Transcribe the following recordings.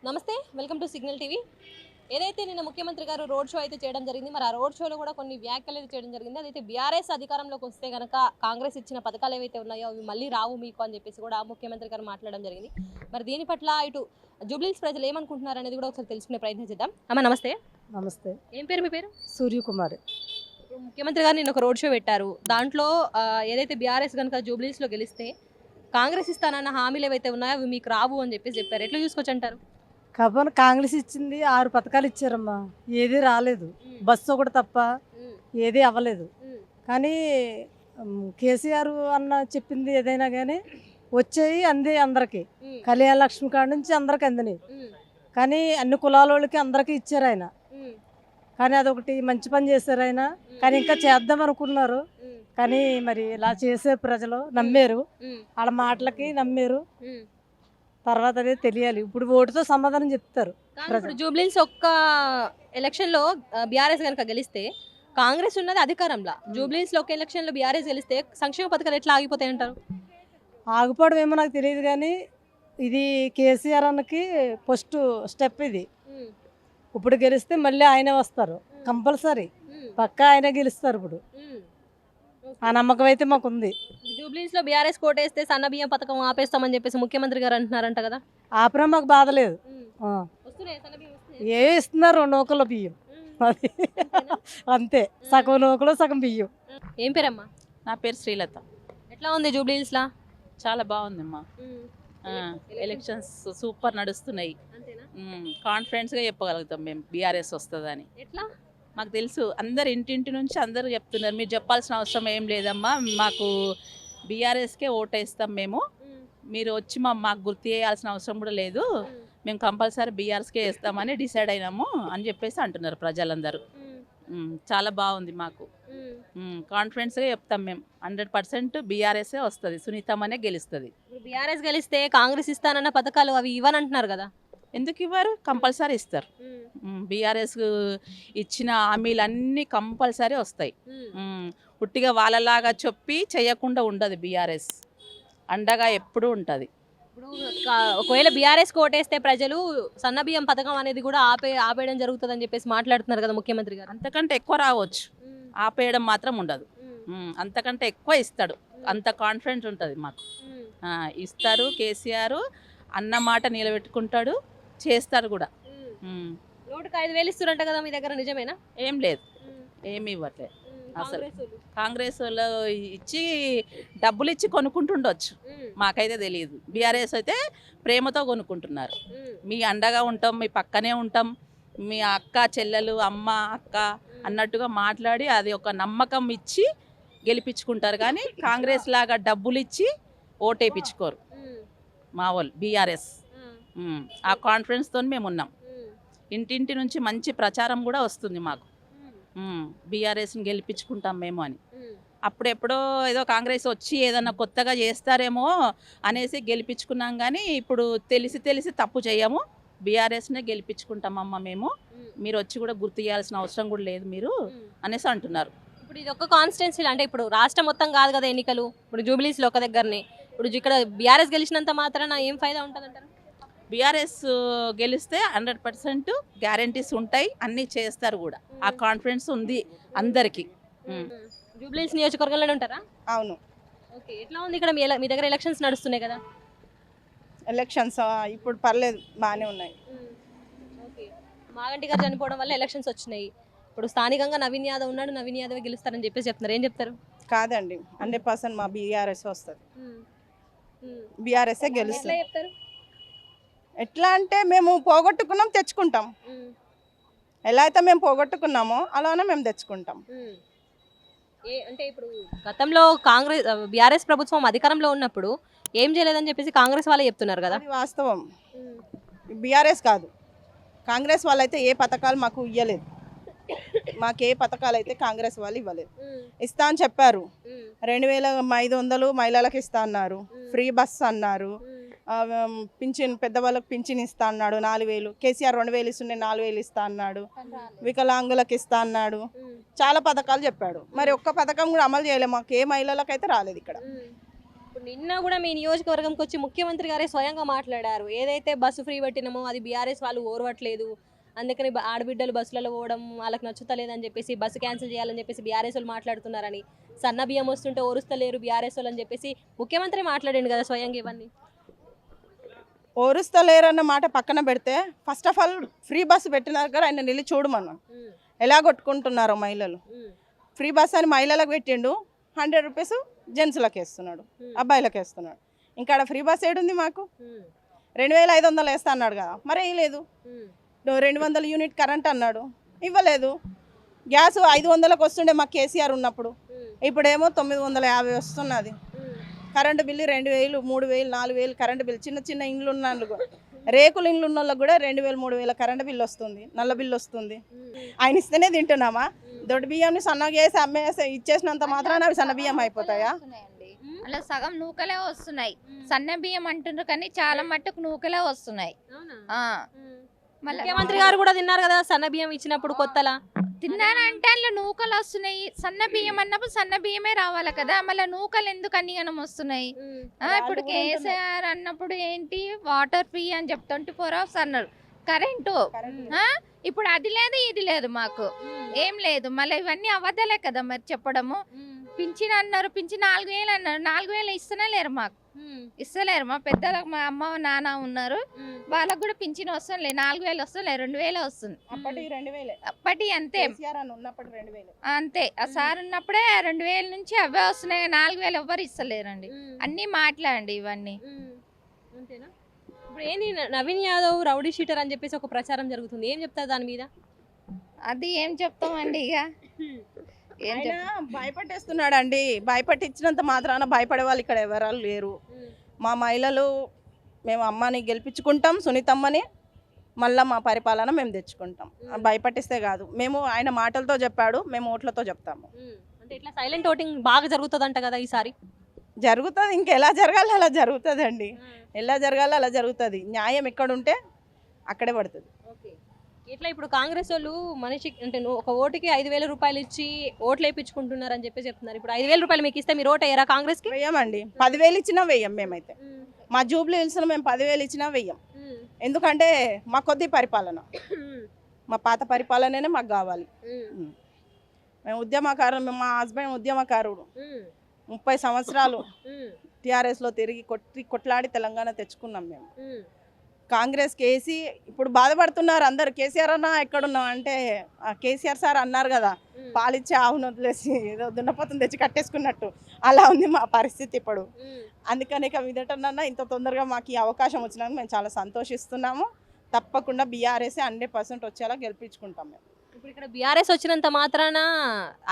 నమస్తే, welcome to signal TV. ఏదైతే నిన్న ముఖ్యమంత్రి గారు రోడ్ షో అయితే చేయడం జరిగింది. మరి ఆ రోడ్ షోలో కూడా కొన్ని వ్యాఖ్యలు అయితే చేయడం జరిగింది. అదైతే బీఆర్ఎస్ అధికారంలోకి వస్తే కనుక కాంగ్రెస్ ఇచ్చిన పథకాలు ఏవైతే ఉన్నాయో అవి మళ్ళీ రావు మీకు అని చెప్పేసి కూడా ముఖ్యమంత్రి గారు మాట్లాడడం జరిగింది. మరి దీని పట్ల ఇటు జూబ్లీహిల్స్ ప్రజలు ఏమనుకుంటున్నారు అనేది కూడా ఒకసారి తెలుసుకునే ప్రయత్నం చేద్దాం. అమ్మ నమస్తే. నమస్తే. ఏం పేరు మీ పేరు? సూర్యకుమారి. ఇప్పుడు ముఖ్యమంత్రి గారు నిన్న ఒక రోడ్ షో పెట్టారు. దాంట్లో ఏదైతే బీఆర్ఎస్ కనుక జూబ్లీహిల్స్లో గెలిస్తే కాంగ్రెస్ ఇస్తానన్న హామీలు ఏవైతే ఉన్నాయో అవి మీకు రావు అని చెప్పేసి చెప్పారు. ఎట్లా చూసుకోవచ్చు అంటారు? కాకపోతే కాంగ్రెస్ ఇచ్చింది 6 పథకాలు ఇచ్చారమ్మా, ఏది రాలేదు. బస్సు ఒకటి తప్ప ఏది అవ్వలేదు. కానీ కేసీఆర్ అన్న చెప్పింది ఏదైనా కానీ వచ్చేవి అంది అందరికీ. కళ్యాణ లక్ష్మి కాడ నుంచి అందరికి అందినాయి. కానీ అన్ని కులాల వాళ్ళకి అందరికీ ఇచ్చారు ఆయన. కానీ అదొకటి మంచి పని చేశారు ఆయన. కానీ ఇంకా చేద్దాం అనుకున్నారు. కానీ మరి ఇలా చేసే ప్రజలు నమ్మారు, వాళ్ళ మాటలకి నమ్మారు. తర్వాత అదే తెలియాలి. ఇప్పుడు ఓటుతో సమాధానం చెప్తారు. ఇప్పుడు జూబ్లీహిల్స్ ఒక్క ఎలక్షన్ లో బీఆర్ఎస్ కనుక గెలిస్తే కాంగ్రెస్ ఉన్నది అధికారంలో. జూబ్లీహిల్స్ లో ఒక ఎలక్షన్ లో బీఆర్ఎస్ గెలిస్తే సంక్షేమ పథకాలు ఎట్లా ఆగిపోతాయి అంటారు? ఆగిపోవడం ఏమో నాకు తెలియదు. కానీ ఇది కేసీఆర్ అన్నకి ఫస్ట్ స్టెప్. ఇది ఇప్పుడు గెలిస్తే మళ్ళీ ఆయనే వస్తారు కంపల్సరీ. పక్కా ఆయనే గెలుస్తారు. ఇప్పుడు ఆ నమ్మకం అయితే మాకు ఉంది. జూబ్లీహిల్స్ లో బీఆర్ఎస్ కోటేస్తే సన్న బియ్యం పథకం ఆపేస్తామని చెప్పేసి ముఖ్యమంత్రి గారు అంటున్నారంట కదా. ఆపరా మాకు బాధ లేదు. ఏ ఇస్తున్నారు నూకల బియ్యం, అది అంతే. సగం నూకలు సగం బియ్యం. ఏం పేరమ్మా? నా పేరు శ్రీలత. ఎట్లా ఉంది జూబ్లీహిల్స్ లా? చాలా బాగుందమ్మా. ఎలక్షన్స్ సూపర్ నడుస్తున్నాయి. కాన్ఫిడెన్స్గా చెప్పగలుగుతాం మేము బీఆర్ఎస్ వస్తుందని. ఎట్లా? మాకు తెలుసు, అందరు ఇంటింటి నుంచి అందరూ చెప్తున్నారు. మీరు చెప్పాల్సిన అవసరం ఏం లేదమ్మా, మాకు బీఆర్ఎస్కే ఓటేస్తాం మేము, మీరు వచ్చి మాకు గుర్తు చేయాల్సిన అవసరం కూడా లేదు, మేము కంపల్సరీ బీఆర్ఎస్కే వేస్తామని డిసైడ్ అయినాము అని చెప్పేసి అంటున్నారు ప్రజలందరూ. చాలా బాగుంది. మాకు కాన్ఫిడెన్స్గా చెప్తాం మేము 100% బీఆర్ఎస్ఏ వస్తుంది, సునీతమ్మనే గెలుస్తుంది. బీఆర్ఎస్ గెలిస్తే కాంగ్రెస్ ఇస్తానన్న పథకాలు అవి ఇవ్వనంటున్నారు కదా. ఎందుకు ఇవ్వరు? కంపల్సరీ ఇస్తారు. బీఆర్ఎస్ ఇచ్చిన హామీలన్నీ కంపల్సరీ వస్తాయి. పుట్టిగా వాళ్ళలాగా చెప్పి చేయకుండా ఉండదు. బీఆర్ఎస్ అండగా ఎప్పుడూ ఉంటుంది. ఇప్పుడు ఒకవేళ బీఆర్ఎస్ కోటేస్తే ప్రజలు సన్నబియ్యం పథకం అనేది కూడా ఆపేయడం జరుగుతుంది అని చెప్పేసి మాట్లాడుతున్నారు కదా ముఖ్యమంత్రి గారు. అంతకంటే ఎక్కువ రావచ్చు, ఆపేయడం మాత్రం ఉండదు. అంతకంటే ఎక్కువ ఇస్తాడు, అంత కాన్ఫిడెంట్ ఉంటుంది మాకు. ఇస్తారు. కేసీఆర్ అన్న మాట నిలబెట్టుకుంటాడు, చేస్తాడు కూడా. నోటుకు 5,000 ఇస్తారంట కదా, మీ దగ్గర నిజమేనా? ఏం లేదు, ఏమి ఇవ్వట్లేదు అసలు. కాంగ్రెస్ వాళ్ళు ఇచ్చి డబ్బులు ఇచ్చి కొనుక్కుంటుండొచ్చు, మాకైతే తెలియదు. బీఆర్ఎస్ అయితే ప్రేమతో కొనుక్కుంటున్నారు. మీ అండగా ఉంటాం, మీ పక్కనే ఉంటాం, మీ అక్క చెల్లెలు అమ్మ అక్క అన్నట్టుగా మాట్లాడి అది ఒక నమ్మకం ఇచ్చి గెలిపించుకుంటారు. కానీ కాంగ్రెస్ లాగా డబ్బులు ఇచ్చి ఓటేపించుకోరు మా వాళ్ళు. బీఆర్ఎస్ ఆ కాన్ఫిడెన్స్తో మేము ఉన్నాం. ఇంటింటి నుంచి మంచి ప్రచారం కూడా వస్తుంది మాకు, బీఆర్ఎస్ని గెలిపించుకుంటాం మేము అని. అప్పుడెప్పుడో ఏదో కాంగ్రెస్ వచ్చి ఏదన్నా కొత్తగా చేస్తారేమో అనేసి గెలిపించుకున్నాం. కానీ ఇప్పుడు తెలిసి తప్పు చేయము, బీఆర్ఎస్నే గెలిపించుకుంటామమ్మ మేము, మీరు వచ్చి కూడా గుర్తు చేయాల్సిన అవసరం కూడా లేదు మీరు అనేసి అంటున్నారు. ఇప్పుడు ఇది ఒక్క కాన్స్టిట్యున్సీ అంటే ఇప్పుడు రాష్ట్రం మొత్తం కాదు కదా ఎన్నికలు. ఇప్పుడు జూబ్లీహిల్స్లో ఒక దగ్గరనే. ఇప్పుడు ఇక్కడ బీఆర్ఎస్ గెలిచినంత మాత్రాన ఏం ఫైదా ఉంటుంది అంటారు? బీఆర్ఎస్ గెలిస్తే 100% గ్యారంటీస్ ఉంటాయి, అన్నీ చేస్తారు కూడా. ఆ కాన్ఫిడెన్స్ ఉంది అందరికీ. జూబ్లీహిల్స్ నియోజకవర్గంలోనే ఉంటారా? అవును. ఓకే, ఎట్లా ఉంది ఇక్కడ మీ దగ్గర ఎలక్షన్స్ నడుస్తున్నాయి కదా? ఎలక్షన్స్ ఇప్పుడు పర్లేదు, బాగానే ఉన్నాయి. ఓకే, మాగంటి గారు చనిపోవడం వల్ల ఎలక్షన్స్ వచ్చినాయి. ఇప్పుడు స్థానికంగా నవీన్ యాదవ్ ఉన్నాడు, నవీన్ యాదవ్ గెలుస్తారని చెప్పేసి చెప్తున్నారు. ఏం చెప్తారు? కాదండి, 100% మా బీఆర్ఎస్ వస్తుంది. బీఆర్ఎస్ఏ గెలుస్తుంది. చెప్తారు ఎట్లా అంటే మేము పోగొట్టుకున్నాం తెచ్చుకుంటాం. ఎలా అయితే మేము పోగొట్టుకున్నామో అలానే మేము తెచ్చుకుంటాం. అంటే ఇప్పుడు గతంలో కాంగ్రెస్ బీఆర్ఎస్ ప్రభుత్వం అధికారంలో ఉన్నప్పుడు ఏం చేయలేదని చెప్పేసి కాంగ్రెస్ వాళ్ళే చెప్తున్నారు కదా. అది వాస్తవం. బీఆర్ఎస్ కాదు, కాంగ్రెస్ వాళ్ళైతే ఏ పథకాలు మాకు ఇవ్వలేదు. మాకు ఏ పథకాలు అయితే కాంగ్రెస్ వాళ్ళు ఇవ్వలేదు. ఇస్తా అని చెప్పారు. 2,500 మహిళలకు ఇస్తా అన్నారు. ఫ్రీ బస్ అన్నారు. పింఛన్ పెద్దవాళ్ళకి పింఛన్ ఇస్తా అన్నాడు 4,000. కేసీఆర్ 2,000 ఇస్తుండే 4,000 ఇస్తా అన్నాడు. వికలాంగులకు ఇస్తా అన్నాడు. చాలా పథకాలు చెప్పాడు. మరి ఒక్క పథకం కూడా అమలు చేయలేము. మాకు ఏ మహిళలకు అయితే రాలేదు ఇక్కడ. నిన్న కూడా మీ నియోజకవర్గంకి వచ్చి ముఖ్యమంత్రి గారే స్వయంగా మాట్లాడారు. ఏదైతే బస్సు ఫ్రీ పెట్టినామో అది బీఆర్ఎస్ వాళ్ళు ఓర్వట్లేదు, అందుకని ఆడబిడ్డలు బస్సులలో పోవడం వాళ్ళకి నచ్చుతలేదని చెప్పేసి బస్సు క్యాన్సిల్ చేయాలని చెప్పేసి బీఆర్ఎస్ వాళ్ళు మాట్లాడుతున్నారని, సన్న బియ్యం వస్తుంటే ఓరుస్తలేరు బీఆర్ఎస్ వాళ్ళు అని చెప్పేసి ముఖ్యమంత్రి మాట్లాడండి కదా స్వయంగా ఇవన్నీ. ఓరుస్తలేరన్న మాట పక్కన పెడితే first of all free bus పెట్టిన దగ్గర ఆయన నిల్లి చూడమన్నాం ఎలా కొట్టుకుంటున్నారో మహిళలు. ఫ్రీ బస్ అని మహిళలకు పెట్టిండు, 100 రూపీస్ జెంట్స్లకు వేస్తున్నాడు, అబ్బాయిలకు వేస్తున్నాడు. ఇంకా ఆడ ఫ్రీ బస్ ఏడుంది మాకు? 2500 వేస్తా అన్నాడు కదా, మరి వేయలేదు. 200 యూనిట్ కరెంట్ అన్నాడు, ఇవ్వలేదు. గ్యాస్ 500లకు వస్తుండే మాకు కేసీఆర్ ఉన్నప్పుడు, ఇప్పుడేమో 950 వస్తున్నది. Current bill 2000, 3000, 4000 current bill. చిన్న చిన్న ఇండ్లు ఉన్న వాళ్ళు కూడా, రేకులు ఇండ్లు ఉన్న వాళ్ళకి కూడా 2000, 3000 కరెంటు బిల్లు వస్తుంది, నల్ల బిల్లు వస్తుంది. ఆయన ఇస్తేనే తింటున్నామా? దొడ్డు బియ్యంని సన్నగా చేసి అమ్మేసి ఇచ్చేసినంత మాత్రాన అవి సన్న బియ్యం అయిపోతాయా? అలా సగం నూకలే వస్తున్నాయి. సన్న బియ్యం అంటున్నారు కానీ చాలా మట్టుకు నూకలే వస్తున్నాయి. ముఖ్యమంత్రి గారు కూడా తిన్నారు కదా సన్న బియ్యం ఇచ్చినప్పుడు కొత్తలా. తిన్నారంటే అందులో నూకలు వస్తున్నాయి. సన్న బియ్యం అన్నప్పుడు సన్న బియ్యమే రావాలి కదా, మళ్ళీ నూకలు ఎందుకు అన్నిగనం వస్తున్నాయి? ఇప్పుడు కేసీఆర్ అన్నప్పుడు ఏంటి వాటర్ ఫ్రీ అని చెప్పి 24 hours అన్నారు. కరెంటు ఇప్పుడు అది లేదు ఇది లేదు, మాకు ఏం లేదు. మళ్ళీ ఇవన్నీ అబద్ధాలే కదా మరి చెప్పడము. పింఛన్ అన్నారు, పింఛన్ 4000 అన్నారు, 4000 ఇస్తనే లేరు మాకు, ఇస్తలేరు. మా పెద్దలకు మా అమ్మ నాన్న ఉన్నారు, వాళ్ళకు కూడా పింఛన్ వస్తుంది లేదు, 4000 వస్తుంది, 2000 వస్తుంది. అప్పటి అంతే అంతే. ఆ సార్ ఉన్నప్పుడే 2000 నుంచి అవే వస్తున్నాయి, 4000 ఎవ్వరు ఇస్తలేరండి. అన్ని మాట్లాడండి ఇవన్నీ. ఇప్పుడు ఏంది నవీన్ యాదవ్ రౌడీ షీటర్ అని చెప్పేసి ఒక ప్రచారం జరుగుతుంది, ఏం చెప్తారు దాని మీద? అది ఏం చెప్తామండి, ఇక భయపట్టేస్తున్నాడు అండి. భయపట్టించినంత మాత్రాన భయపడే వాళ్ళు ఇక్కడ ఎవరు లేరు. మా మహిళలు మేము అమ్మని గెలిపించుకుంటాం, సునీతమ్మని, మళ్ళీ మా పరిపాలన మేము తెచ్చుకుంటాం. భయపట్టిస్తే కాదు, మేము ఆయన మాటలతో చెప్పాడు, మేము ఓట్లతో చెప్తాము. అంటే ఇట్లా సైలెంట్ ఓటింగ్ బాగా జరుగుతుంది అంట కదా ఈసారి? జరుగుతుంది, ఇంకెలా జరగాలి అలా జరుగుతుంది అండి. ఎలా జరగాలి అలా జరుగుతుంది. న్యాయం ఎక్కడుంటే అక్కడే పడుతుంది. ఇట్లా ఇప్పుడు కాంగ్రెస్ వాళ్ళు మనిషి అంటే ఒక ఓటుకి 5000 రూపాయలు ఇచ్చి ఓట్లు వేయించుకుంటున్నారు అని చెప్పి చెప్తున్నారు. ఇప్పుడు 5000 రూపాయలు మీకు ఇస్తే మీరు ఓటు అయ్యారా కాంగ్రెస్ కి? వేయమండి. 10,000 ఇచ్చినా వేయం. మేమైతే మా జూబ్లీ హిల్స్ మేము 10,000 ఇచ్చినా వేయం. ఎందుకంటే మా కొద్ది పరిపాలన, మా పాత పరిపాలననే మాకు కావాలి. మేము ఉద్యమకారులు, మా హస్బెండ్ ఉద్యమకారుడు, 30 సంవత్సరాలు టీఆర్ఎస్లో తిరిగి కొట్లాడి తెలంగాణ తెచ్చుకున్నాం మేము. కాంగ్రెస్ కేసీ ఇప్పుడు బాధపడుతున్నారు అందరు. కేసీఆర్ అన్న ఎక్కడున్నాం అంటే, కేసీఆర్ సార్ అన్నారు కదా, పాలిచ్చి ఆవును వదిలేసి ఏదో దున్నపోతుని తెచ్చి కట్టేసుకున్నట్టు, అలా ఉంది మా పరిస్థితి ఇప్పుడు. అందుకని ఇక మీదటన్నా ఇంత తొందరగా మాకు ఈ అవకాశం వచ్చినందుకు మేము చాలా సంతోషిస్తున్నాము. తప్పకుండా బీఆర్ఎస్ 100% వచ్చేలా గెలిపించుకుంటాం మేము. ఇప్పుడు ఇక్కడ బీఆర్ఎస్ వచ్చినంత మాత్రాన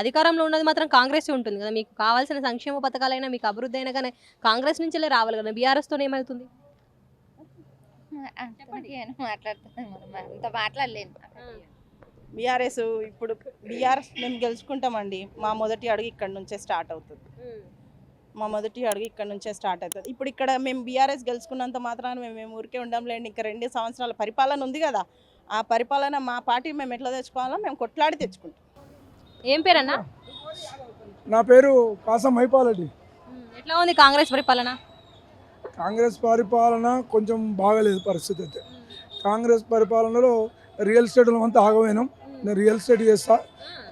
అధికారంలో ఉన్నది మాత్రం కాంగ్రెస్ ఉంటుంది కదా. మీకు కావాల్సిన సంక్షేమ పథకాలైనా మీకు అభివృద్ధి అయినా కానీ కాంగ్రెస్ నుంచే రావాలి కదా. బీఆర్ఎస్తో ఏమవుతుంది? బీఆర్ఎస్ ఇప్పుడు బీఆర్ఎస్ మేము గెలుచుకుంటామండి. మా మొదటి అడుగు ఇక్కడ నుంచే స్టార్ట్ అవుతుంది. ఇప్పుడు ఇక్కడ మేము బీఆర్ఎస్ గెలుచుకున్నంత మాత్రాన మేము ఊరికే ఉండంలేండి. ఇంకా 2 సంవత్సరాల పరిపాలన ఉంది కదా, ఆ పరిపాలన మా పార్టీ మేము ఎట్లా తెచ్చుకోవాలో మేము కొట్లాడి తెచ్చుకుంటాం. ఏం పేరన్నా? నా పేరు కాసం మైపాలరెడ్డి. ఎట్లా ఉంది కాంగ్రెస్ పరిపాలన? కాంగ్రెస్ పరిపాలన కొంచెం బాగలేదు పరిస్థితి. అయితే కాంగ్రెస్ పరిపాలనలో రియల్ ఎస్టేట్లో అంతా ఆగమైనాం. నేను రియల్ ఎస్టేట్ చేస్తా.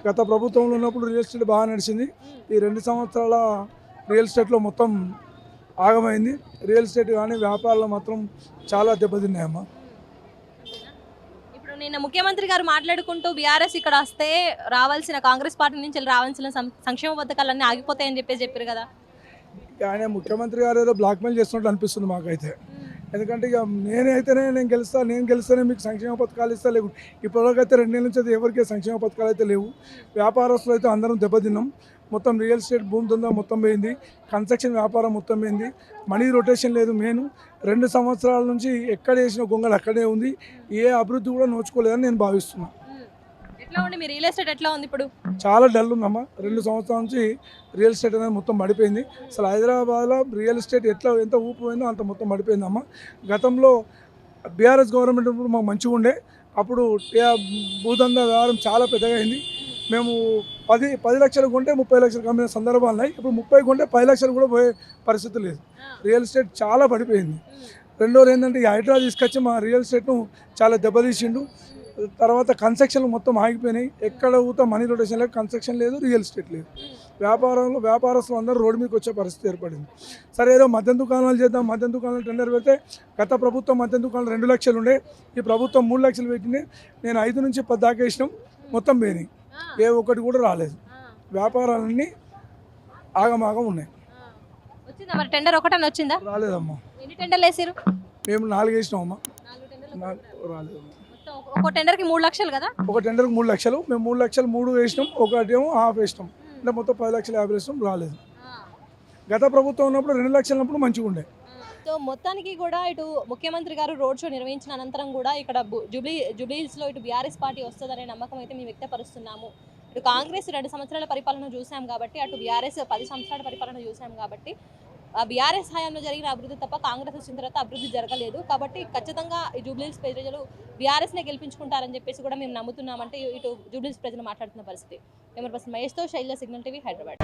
గత ప్రభుత్వంలో ఉన్నప్పుడు రియల్ ఎస్టేట్ బాగా నడిచింది. ఈ 2 సంవత్సరాల రియల్ ఎస్టేట్లో మొత్తం ఆగమైంది. రియల్ ఎస్టేట్ కానీ వ్యాపారాలు మాత్రం చాలా దెబ్బతిన్నాయమ్మా. ఇప్పుడు నిన్న ముఖ్యమంత్రి గారు మాట్లాడుకుంటూ బీఆర్ఎస్ ఇక్కడ వస్తే రావాల్సిన కాంగ్రెస్ పార్టీ నుంచి రావాల్సిన సంక్షేమ పథకాలన్నీ ఆగిపోతాయని చెప్పారు కదా. ఆయన ముఖ్యమంత్రి గారు ఏదో బ్లాక్మెయిల్ చేస్తున్నట్టు అనిపిస్తుంది మాకైతే. ఎందుకంటే ఇక నేను గెలుస్తానే మీకు సంక్షేమ పథకాలు ఇస్తా. లేవు ఇప్పటివరకైతే 2 నెలల నుంచి అయితే ఎవరికి సంక్షేమ పథకాలు అయితే లేవు. వ్యాపారస్తులు అయితే అందరం దెబ్బతిన్నాం. మొత్తం రియల్ ఎస్టేట్ భూమి దందా మొత్తం పోయింది. కన్స్ట్రక్షన్ వ్యాపారం మొత్తం పోయింది. మనీ రొటేషన్ లేదు. 2 సంవత్సరాల నుంచి ఎక్కడ వేసిన గొంగలు అక్కడే ఉంది. ఏ అభివృద్ధి కూడా నోచుకోలేదని నేను భావిస్తున్నాను. ఎట్లా ఉంది మీ రియల్ ఎస్టేట్? ఎట్లా ఉంది ఇప్పుడు? చాలా డల్ ఉందమ్మా. 2 సంవత్సరాల నుంచి రియల్ ఎస్టేట్ అనేది మొత్తం పడిపోయింది. అసలు హైదరాబాద్లో రియల్ ఎస్టేట్ ఎంత ఊపు పోయిందో అంత మొత్తం పడిపోయిందమ్మా. గతంలో బీఆర్ఎస్ గవర్నమెంట్ ఇప్పుడు మాకు మంచిగా ఉండే. అప్పుడు భూదందా వ్యవహారం చాలా పెద్దగా అయింది. మేము 10 లక్షలు కొంటే 30 లక్షలు అమ్మిన సందర్భాలు ఉన్నాయి. ఇప్పుడు 30 కొంటే 10 లక్షలు కూడా పోయే పరిస్థితి లేదు. రియల్ ఎస్టేట్ చాలా పడిపోయింది. రెండోది ఏంటంటే ఈ హైడ్రా తీసుకొచ్చి మా రియల్ ఎస్టేట్ను చాలా దెబ్బతీసిండు. తర్వాత కన్స్ట్రక్షన్లు మొత్తం ఆగిపోయినాయి. ఎక్కడ ఊతా మనీ రొటేషన్ లేదు, కన్స్ట్రక్షన్ లేదు, రియల్ ఎస్టేట్ లేదు. వ్యాపారస్తులు అందరూ రోడ్డు మీదకి వచ్చే పరిస్థితి ఏర్పడింది. సరే ఏదో మద్యం దుకాణాలు చేద్దాం, మద్యం దుకాణాలు టెండర్ పెడితే గత ప్రభుత్వం మద్యం దుకాణాలు 2 లక్షలు ఉండే, ఈ ప్రభుత్వం 3 లక్షలు పెట్టింది. నేను 5 నుంచి 10 దాకా వేసినాం, మొత్తం పోయినాయి. ఏ ఒక్కటి కూడా రాలేదు. వ్యాపారాలన్నీ ఆగమాగం ఉన్నాయి. వచ్చిందా మరి టెండర్ ఒకటని వచ్చిందా? రాలేదమ్మా. ఎన్ని టెండర్లు వేసారు? మేము 4 వేసినామమ్మా, 4 టెండర్లు. రాలేదమ్మా. మొత్తం ఒక్కో టెండర్కి 3 లక్షలు కదా? ఒక టెండర్కి 3 లక్షలు, మేము 3 లక్షలు 3 వేసినాం, ఒకటేమో హాఫ్ వేసినాం. అంటే మొత్తం 10,50,000 వేసినాం, రాలేదు. గత ప్రభుత్వం ఉన్నప్పుడు 2 లక్షలు ఉన్నప్పుడు మంచిగా ఉండే. సో మొత్తానికి కూడా ఇటు ముఖ్యమంత్రి గారు రోడ్ షో నిర్వహించిన అనంతరం కూడా ఇక్కడ జూబ్లీహిల్స్లో ఇటు బీఆర్ఎస్ పార్టీ వస్తుందనే నమ్మకం అయితే మేము వ్యక్తపరుస్తున్నాము. ఇటు కాంగ్రెస్ 2 సంవత్సరాల పరిపాలన చూసాం కాబట్టి, అటు బీఆర్ఎస్ 10 సంవత్సరాల పరిపాలన చూసాం కాబట్టి బీఆర్ఎస్ హయాంలో జరిగిన అభివృద్ధి తప్ప కాంగ్రెస్ వచ్చిన తర్వాత అభివృద్ధి జరగలేదు. కాబట్టి ఖచ్చితంగా ఈ జూబ్లీహిల్స్ ప్రజలు బీఆర్ఎస్నే గెలిపించుకుంటారని చెప్పేసి కూడా మేము నమ్ముతున్నామంటే ఇటు జూబ్లీహిల్స్ ప్రజలు మాట్లాడుతున్న పరిస్థితి. కెమెరా పర్సన్ మహేష్తో శైలజ, సిగ్నల్ టీవీ, హైదరాబాద్.